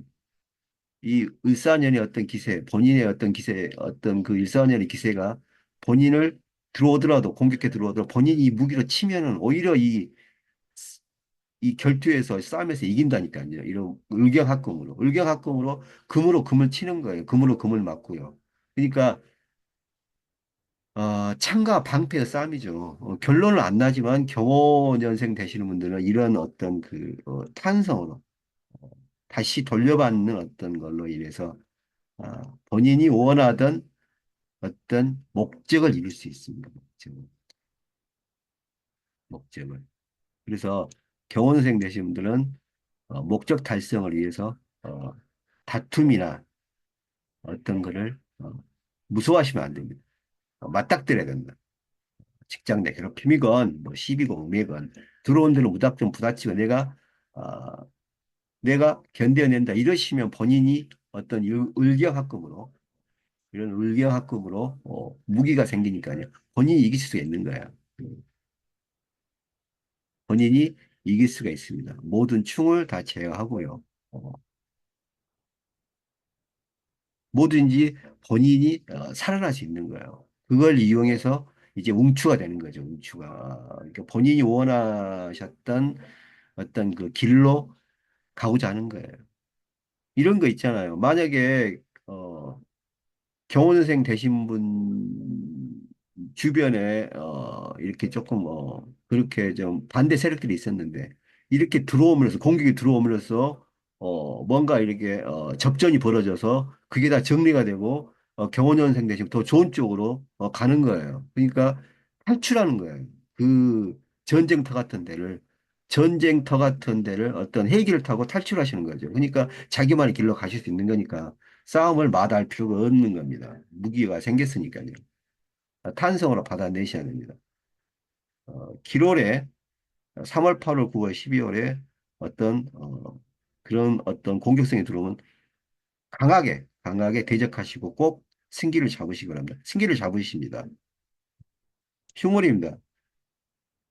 이 을사년의 어떤 기세, 본인의 어떤 기세, 어떤 그 일사년의 기세가 본인을 공격해 들어오더라도 본인이 이 무기로 치면은 오히려 이 결투에서 싸움에서 이긴다니까요. 이런 의경합금으로 금으로 금을 치는 거예요. 금으로 금을 맞고요. 그러니까 창과 방패의 싸움이죠. 결론은 안 나지만 경호년생 되시는 분들은 이런 어떤 탄성으로 다시 돌려받는 어떤 걸로 인해서 본인이 원하던 어떤 목적을 이룰 수 있습니다. 목적을. 그래서 경호년생 되신 분들은 목적 달성을 위해서 다툼이나 어떤 거를 무서워하시면 안 됩니다. 맞닥뜨려야 된다. 직장 내 괴롭힘이건 뭐 시비건 음해건 들어온 데는 무작정 부딪히고 내가 어, 내가 견뎌낸다 이러시면 본인이 어떤 을경합금으로 이런 을경합금으로 무기가 생기니까요. 본인이 이길 수가 있는 거야. 본인이 이길 수가 있습니다. 모든 충을 다 제어하고요. 어, 뭐든지 본인이 살아날 수 있는 거예요. 그걸 이용해서 이제 웅추가 되는 거죠. 웅추가. 그러니까 본인이 원하셨던 어떤 그 길로 가고자 하는 거예요. 이런 거 있잖아요. 만약에 경호선생 되신 분 주변에 이렇게 조금 그렇게 좀 반대 세력들이 있었는데 이렇게 들어오면서 공격이 들어오면서 뭔가 이렇게 접전이 벌어져서 그게 다 정리가 되고 경호년생 대신 더 좋은 쪽으로 가는 거예요. 그러니까 탈출하는 거예요. 그 전쟁터 같은 데를 어떤 헬기를 타고 탈출하시는 거죠. 그러니까 자기만의 길로 가실 수 있는 거니까 싸움을 마다할 필요가 없는 겁니다. 무기가 생겼으니까요. 탄성으로 받아내셔야 됩니다. 기롤에 3월, 8월, 9월, 12월에 어떤 그런 어떤 공격성이 들어오면 강하게 대적하시고 꼭 승기를 잡으시기 바랍니다. 승기를 잡으십니다. 휴물입니다.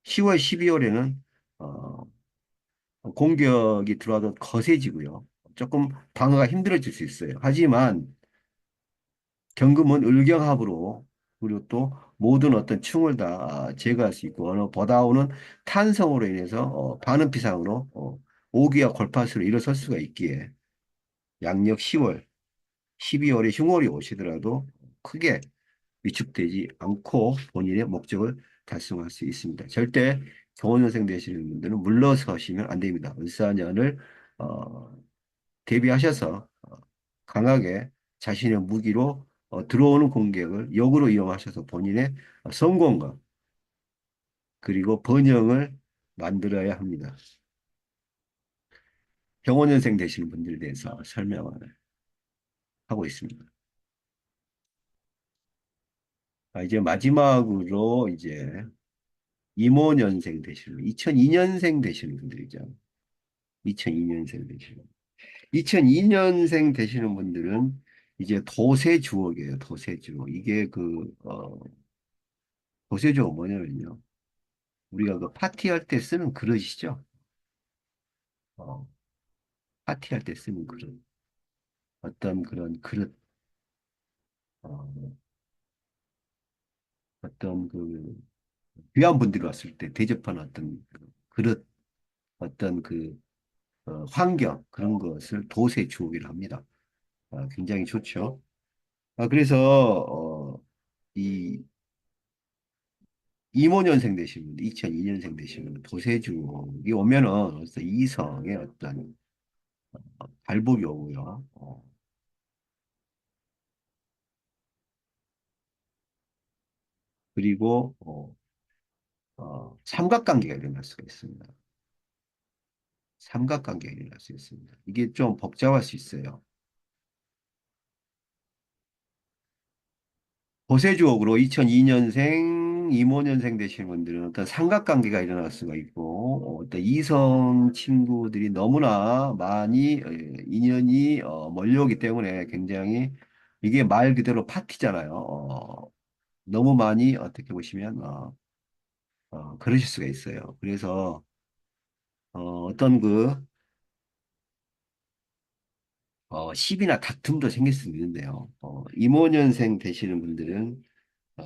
10월, 12월에는 공격이 들어와도 거세지고요. 조금 방어가 힘들어질 수 있어요. 하지만 경금은 을경합으로 그리고 또 모든 어떤 충을 다 제거할 수 있고 어느 보다오는 탄성으로 인해서 반응피상으로 오기와 골파수를 일어설 수가 있기에 양력 10월, 12월에 흉월이 오시더라도 크게 위축되지 않고 본인의 목적을 달성할 수 있습니다. 절대 경호년생 되시는 분들은 물러서시면 안 됩니다. 을사년을 어, 대비하셔서 강하게 자신의 무기로 들어오는 공격을 역으로 이용하셔서 본인의 성공과 그리고 번영을 만들어야 합니다. 병원년생 되시는 분들에 대해서 설명을 하고 있습니다. 이제 마지막으로 이제 이모년생 되시는 2002년생 되시는 분들이죠. 2002년생 되시는 2002년생 되시는 분들은 이제 도세주옥이에요. 도세주옥. 이게 도세주옥 뭐냐면요. 우리가 그 파티할 때 쓰는 그릇이죠. 어, 파티할 때 쓰는 그릇. 어떤 그런 그릇, 어, 어떤 그 귀한 분들이 왔을 때 대접하는 어떤 그 그릇, 어떤 환경 그런 것을 도세 주옥이라 합니다. 굉장히 좋죠. 그래서 이 이모년생 되신 분, 2002년생 되신 분, 도세 주옥이 오면은 벌써 이성의 어떤 발복이 오고요. 그리고 삼각관계가 일어날 수가 있습니다. 삼각관계가 일어날 수 있습니다. 이게 좀 복잡할 수 있어요. 보세주옥으로 2002년생, 이모년생 되시는 분들은 어떤 삼각관계가 일어날 수가 있고, 어떤 이성 친구들이 너무나 많이 인연이 몰려오기 때문에 굉장히 이게 말 그대로 파티잖아요. 너무 많이 어떻게 보시면 그러실 수가 있어요. 그래서 어떤 시비나 다툼도 생길 수 있는데요. 이모년생 되시는 분들은 어,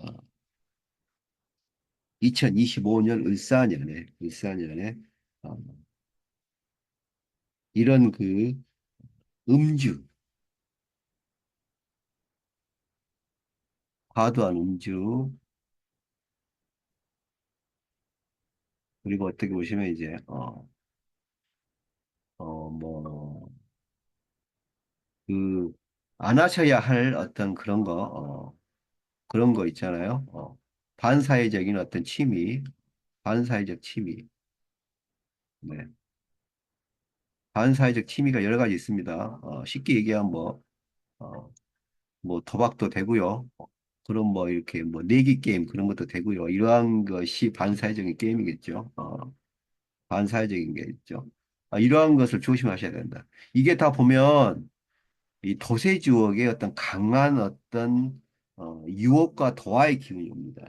2025년 을사년에 어, 이런 음주, 과도한 음주, 그리고 어떻게 보시면 이제 뭐 그 안 하셔야 할 어떤 그런 거 있잖아요. 반사회적인 어떤 반사회적 취미, 네. 반사회적 취미가 여러 가지 있습니다. 쉽게 얘기하면 어, 뭐 도박도 되고요. 그럼 뭐 이렇게 뭐 내기 게임 그런 것도 되고요. 이러한 것이 반사회적인 게임이겠죠. 반사회적인 게 있죠. 이러한 것을 조심하셔야 된다. 이게 다 보면 이 도세지옥의 어떤 강한 어떤 유혹과 도화의 기운이 옵니다.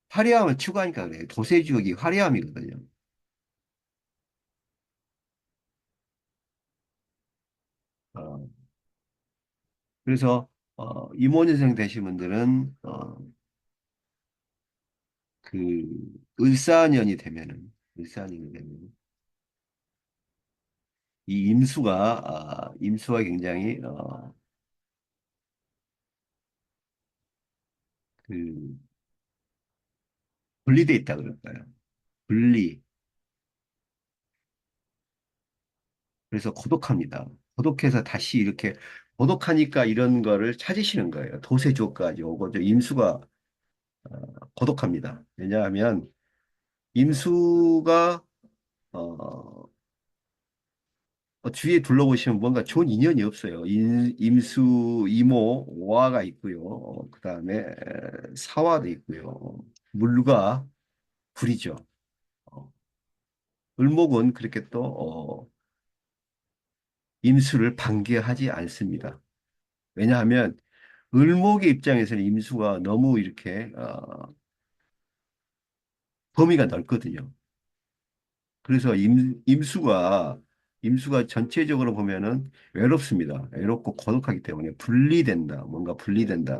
화려함을 추구하니까 그래요. 도세지옥이 화려함이거든요. 어, 그래서 임원인생 되신 분들은 그 을사년이 되면은 을사년이 되면 이 임수가 굉장히 그 분리돼 있다 그럴까요? 분리. 그래서 고독합니다. 고독해서 다시 이렇게 고독하니까 이런 거를 찾으시는 거예요. 도세지옥까지 오고 저 임수가 고독합니다. 왜냐하면 임수가 어, 주위에 둘러보시면 뭔가 좋은 인연이 없어요. 임수, 이모, 오화가 있고요. 그다음에 사화도 있고요. 물과 불이죠. 어, 을목은 그렇게 또 임수를 반기하지 않습니다. 왜냐하면 을목의 입장에서는 임수가 너무 이렇게 범위가 넓거든요. 그래서 임수가 전체적으로 보면은 외롭습니다. 외롭고 고독하기 때문에 분리된다. 뭔가 분리된다.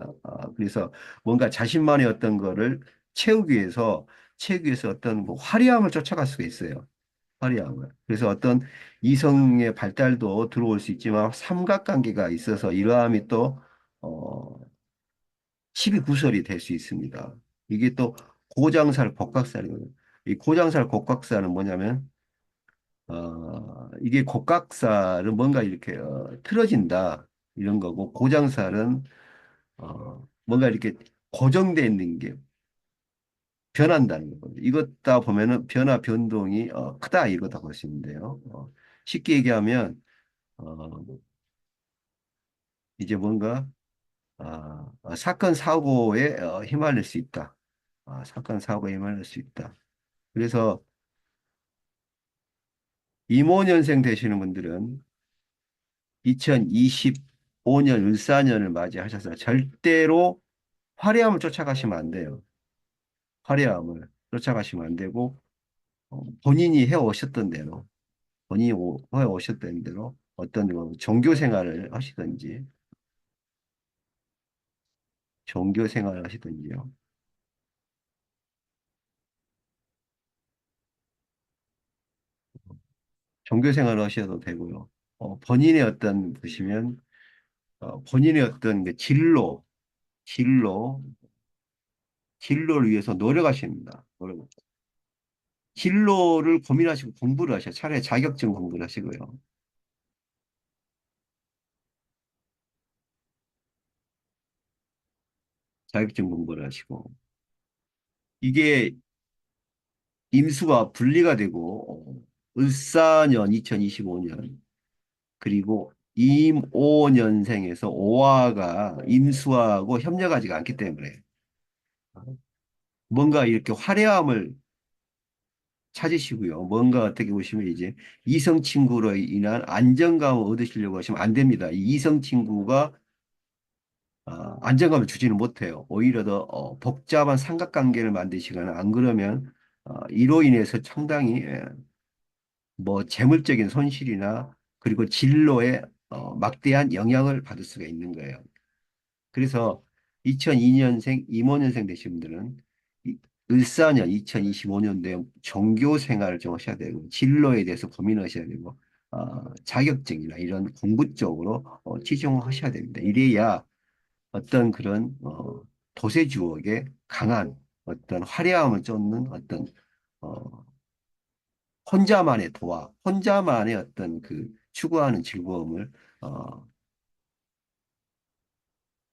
그래서 뭔가 자신만의 어떤 거를 채우기 위해서 어떤 뭐 화려함을 쫓아갈 수가 있어요. 화려함을. 그래서 어떤 이성의 발달도 들어올 수 있지만 삼각관계가 있어서 이러함이 또 어, 12구설이 될 수 있습니다. 이게 또 고장살 곡각살이거든요. 이 고장살 곡각살은 뭐냐면 이게 곡각살은 뭔가 이렇게 틀어진다 이런 거고 고장살은 뭔가 이렇게 고정되어 있는 게 변한다는 거거든요. 이것 다 보면은 변화 변동이 크다 이거다 볼 수 있는데요. 쉽게 얘기하면 어, 이제 뭔가 사건 사고에 휘말릴 수 있다. 사건 사고에 휘말릴 수 있다. 그래서 이모년생 되시는 분들은 2025년 을사년을 맞이하셔서 절대로 화려함을 쫓아가시면 안 돼요. 화려함을 쫓아가시면 안 되고 본인이 해오셨던 대로 해오셨던 대로 어떤 종교 생활을 하시든지 종교 생활을 하시든지요. 종교 생활을 하셔도 되고요. 본인의 어떤 보시면 본인의 어떤 그 진로, 진로를 위해서 노력하십니다. 진로를 고민하시고 공부를 하셔요. 차라리 자격증 공부를 하시고요. 자격증 공부를 하시고. 이게 임수가 분리가 되고, 을사년 2025년, 그리고 임오년생에서 오화가 임수하고 협력하지가 않기 때문에 뭔가 이렇게 화려함을 찾으시고요. 뭔가 어떻게 보시면 이제 이성 친구로 인한 안정감을 얻으시려고 하시면 안 됩니다. 이 이성 친구가 안정감을 주지는 못해요. 오히려 더 복잡한 삼각관계를 만드시거나 안 그러면 이로 인해서 상당히 뭐 재물적인 손실이나 그리고 진로에 막대한 영향을 받을 수가 있는 거예요. 그래서 2002년생, 임원년생 되신 분들은 을사년 2025년도에 종교 생활을 좀 하셔야 되고 진로에 대해서 고민하셔야 되고 자격증이나 이런 공부 쪽으로 치중하셔야 됩니다. 이래야 어떤 그런 도세주옥의 강한 어떤 화려함을 쫓는 어떤 어, 혼자만의 도화, 혼자만의 어떤 그 추구하는 즐거움을 어,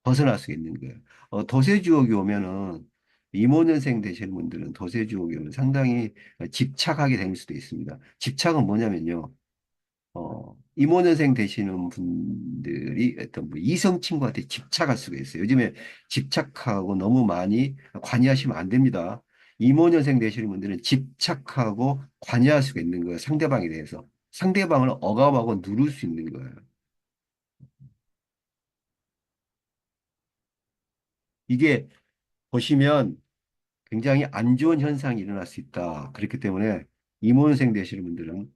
벗어날 수 있는 거예요. 도세주옥이 오면은 이모년생 되시는 분들은 도세주옥이 오면 상당히 집착하게 될 수도 있습니다. 집착은 뭐냐면요. 이모년생 되시는 분들이 어떤 뭐 이성 친구한테 집착할 수가 있어요. 요즘에 집착하고 너무 많이 관여하시면 안 됩니다. 이모년생 되시는 분들은 집착하고 관여할 수가 있는 거예요. 상대방에 대해서. 상대방을 억압하고 누를 수 있는 거예요. 이게 보시면 굉장히 안 좋은 현상이 일어날 수 있다. 그렇기 때문에 임원생 되시는 분들은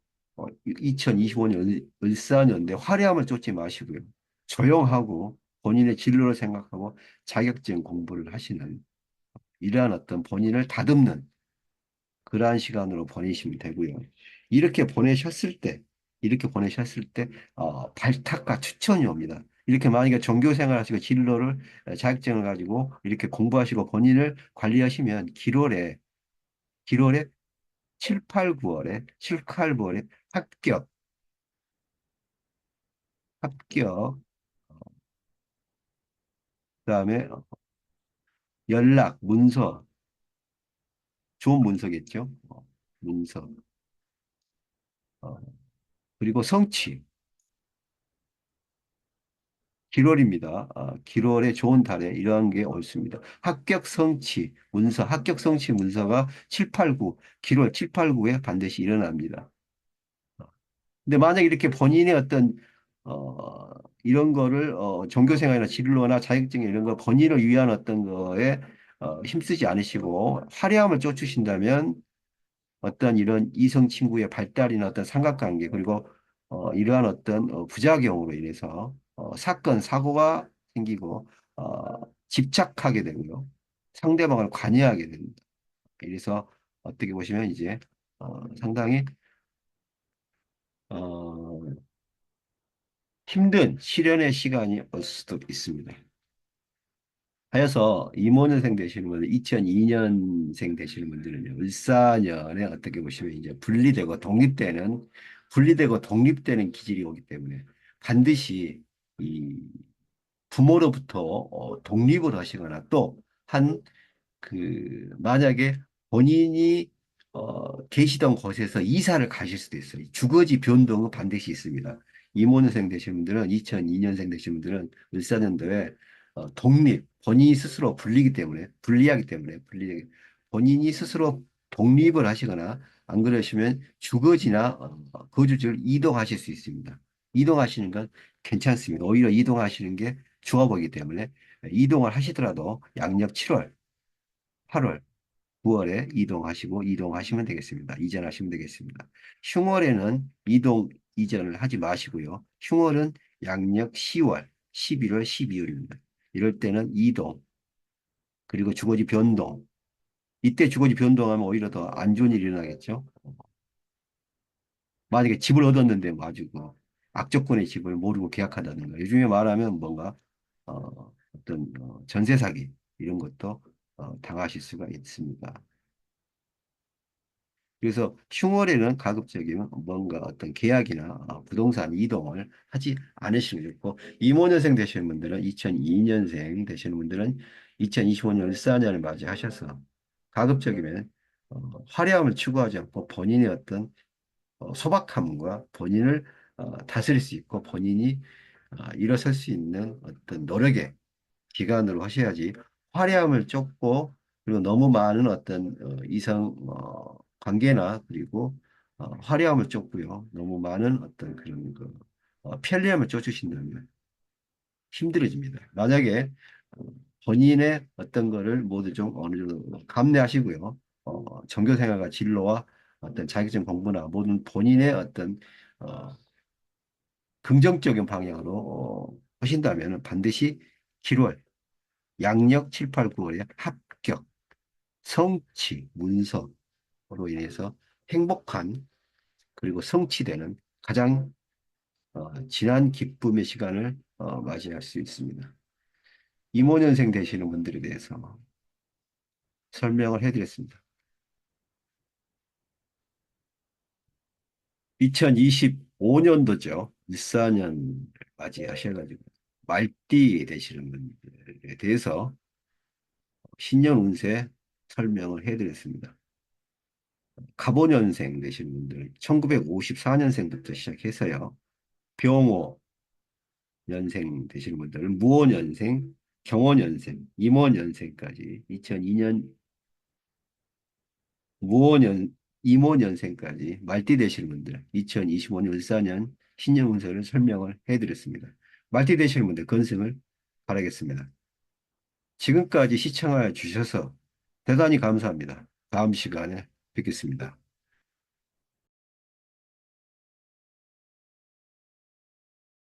2025년 을사년대 화려함을 쫓지 마시고요. 조용하고 본인의 진로를 생각하고 자격증 공부를 하시는 이러한 어떤 본인을 다듬는 그러한 시간으로 보내시면 되고요. 이렇게 보내셨을 때, 이렇게 보내셨을 때 발탁과 추천이 옵니다. 이렇게 만약에 종교 생활하시고 진로를 자격증을 가지고 이렇게 공부하시고 본인을 관리하시면 7월에 7, 8, 9월에 7, 8, 9월에 합격, 합격, 그다음에 연락, 문서, 좋은 문서겠죠. 문서, 어, 그리고 성취. 7월입니다. 7월에 좋은 달에 이러한 게 옳습니다. 합격 성취 문서, 합격 성취 문서가 7, 8, 9, 7월 7, 8, 9에 반드시 일어납니다. 근데 만약 이렇게 본인의 어떤 어, 이런 거를 종교생활이나 진로나 자격증 이런 거 본인을 위한 어떤 거에 힘쓰지 않으시고 화려함을 쫓으신다면 어떤 이런 이성 친구의 발달이나 어떤 삼각관계 그리고 이러한 어떤 부작용으로 인해서 사건, 사고가 생기고 집착하게 되고요. 상대방을 관여하게 됩니다. 그래서 어떻게 보시면 이제 상당히 어, 힘든 시련의 시간이 올 수도 있습니다. 하여서 이모년생 되시는 분들, 2002년생 되시는 분들은요, 을사년에 어떻게 보시면 이제 분리되고 독립되는 기질이 오기 때문에 반드시 이 부모로부터 독립을 하시거나 또 한 만약에 본인이 계시던 곳에서 이사를 가실 수도 있어요. 주거지 변동은 반드시 있습니다. 이모년생 되신 분들은 2002년생 되신 분들은 을사년도에 본인이 스스로 불리하기 때문에 본인이 스스로 독립을 하시거나 안 그러시면 주거지나 거주지를 이동하실 수 있습니다. 이동하시는 건 괜찮습니다. 오히려 이동하시는 게 좋아 보이기 때문에 이동을 하시더라도 양력 7월, 8월, 9월에 이동하시면 되겠습니다. 이전하시면 되겠습니다. 흉월에는 이전을 하지 마시고요. 흉월은 양력 10월, 11월, 12월입니다. 이럴 때는 이동, 그리고 주거지 변동. 이때 주거지 변동하면 오히려 더 안 좋은 일이 일어나겠죠. 만약에 집을 얻었는데 뭐 아주 악조건의 집을 모르고 계약하다든가. 요즘에 말하면 뭔가 어떤 전세 사기 이런 것도 당하실 수가 있습니다. 그래서 흉월에는 가급적이면 뭔가 어떤 계약이나 부동산 이동을 하지 않으시는 게 좋고 이모년생 되시는 분들은 2002년생 되시는 분들은 2025년 을사년을 맞이하셔서 가급적이면 화려함을 추구하지 않고 본인의 어떤 소박함과 본인을 다스릴 수 있고 본인이 일어설 수 있는 어떤 노력의 기간으로 하셔야지 화려함을 쫓고 그리고 너무 많은 어떤 이성 관계나 그리고 화려함을 쫓고요. 너무 많은 어떤 그런 편리함을 쫓으신다면 힘들어집니다. 만약에 어, 본인의 어떤 거를 모두 좀 어느 정도 감내하시고요. 종교생활과 진로와 어떤 자격증 공부나 모든 본인의 어떤 어, 긍정적인 방향으로 하신다면 반드시 7월 양력 7, 8, 9월에 합격, 성취, 문서로 인해서 행복한 그리고 성취되는 가장 진한 기쁨의 시간을 맞이할 수 있습니다. 이모년생 되시는 분들에 대해서 설명을 해드렸습니다. 2025년도죠. 14년 맞이하셔가지고 말띠 되시는 분들에 대해서 신년 운세 설명을 해드렸습니다. 갑오년생 되시는 분들 1954년생부터 시작해서요. 병호 년생 되시는 분들은 무오년생, 경호년생, 임오년생까지 2002년 무오년, 이모년생까지 말띠 되실 분들 2025년 14년 신년 운세를 설명을 해드렸습니다. 말띠 되실 분들 건승을 바라겠습니다. 지금까지 시청하여 주셔서 대단히 감사합니다. 다음 시간에 뵙겠습니다.